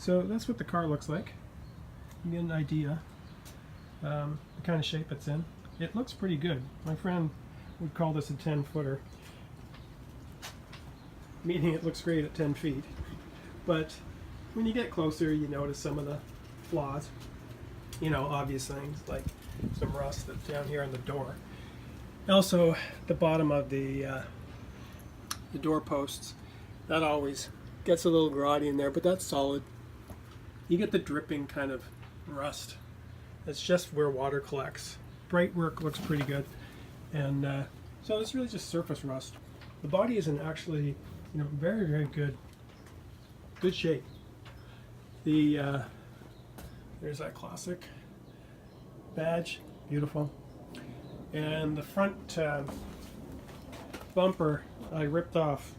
So that's what the car looks like. You get an idea the kind of shape it's in. It looks pretty good. My friend would call this a 10-footer, meaning it looks great at 10 feet. But when you get closer, you notice some of the flaws. You know, obvious things like some rust that's down here on the door. Also, the bottom of the door posts, that always gets a little grotty in there, but that's solid. You get the dripping kind of rust. It's just where water collects. Bright work looks pretty good, and so it's really just surface rust. The body is in actually, you know, very, very good shape. The there's that classic badge, beautiful, and the front bumper I ripped off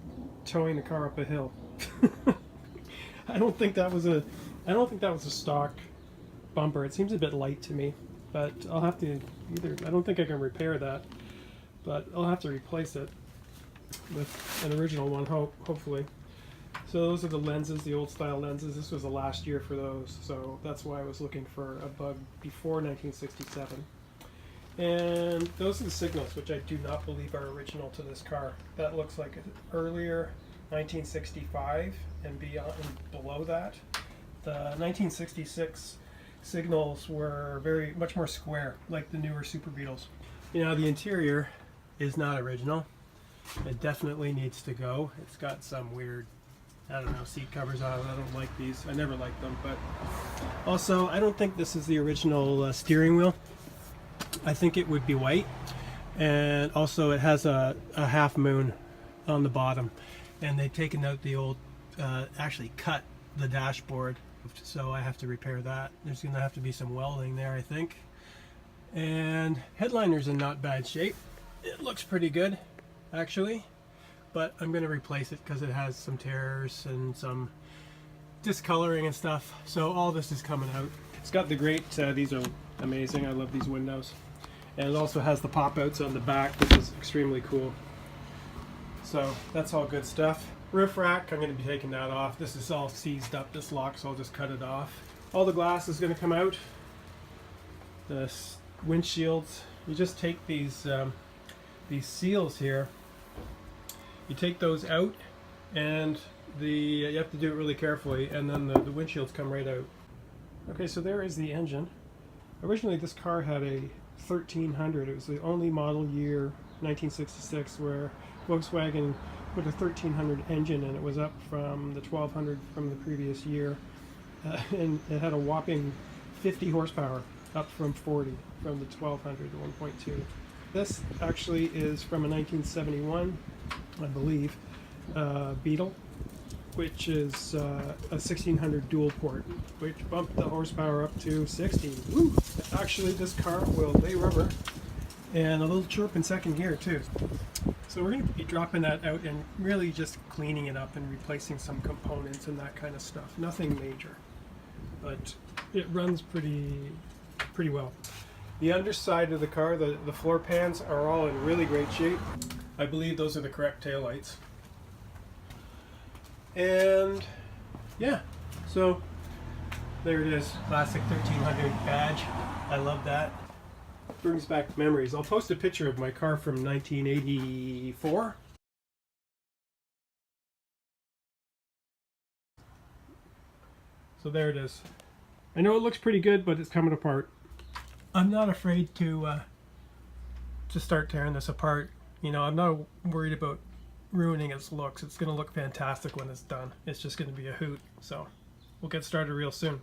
towing the car up a hill. I don't think that was a stock bumper. It seems a bit light to me, but I'll have to I don't think I can repair that, but I'll have to replace it with an original one, hopefully. So those are the lenses, the old style lenses. This was the last year for those, so that's why I was looking for a bug before 1967. And those are the signals, which I do not believe are original to this car. That looks like an earlier 1965 and beyond and below that. The 1966 signals were much more square, like the newer Super Beetles. You know, the interior is not original. It definitely needs to go. It's got some weird, I don't know, seat covers on it. I don't like these. I never liked them. But also, I don't think this is the original steering wheel. I think it would be white. And also, it has a half moon on the bottom. And they've taken out the old, actually cut the dashboard. So I have to repair that. There's going to have to be some welding there, I think. And headliner's in not bad shape. It looks pretty good, actually. But I'm going to replace it because it has some tears and some discoloring and stuff. So all this is coming out. It's got the great, these are amazing. I love these windows. And it also has the pop-outs on the back, which is extremely cool. So that's all good stuff. Roof rack, I'm going to be taking that off. This is all seized up, this lock, so I'll just cut it off. All the glass is going to come out. The windshields, you just take these seals here. You take those out, and you have to do it really carefully, and then the windshields come right out. Okay, so there is the engine. Originally this car had a 1300. It was the only model year, 1966, where Volkswagen put a 1300 engine in. It was up from the 1200 from the previous year, and it had a whopping 50 horsepower, up from 40 from the 1200 to 1.2. This actually is from a 1971, I believe, Beetle, which is a 1600 dual port, which bumped the horsepower up to 60. Woo! Actually, this car will lay rubber and a little chirp in second gear too. So we're going to be dropping that out and really just cleaning it up and replacing some components and that kind of stuff. Nothing major, but it runs pretty well. The underside of the car, the floor pans are all in really great shape. I believe those are the correct taillights. And yeah, so there it is, classic 1300 badge. I love that. Brings back memories. I'll post a picture of my car from 1984. So there it is. I know it looks pretty good, but it's coming apart. I'm not afraid to start tearing this apart. You know, I'm not worried about ruining its looks. It's going to look fantastic when it's done. It's just going to be a hoot. So we'll get started real soon.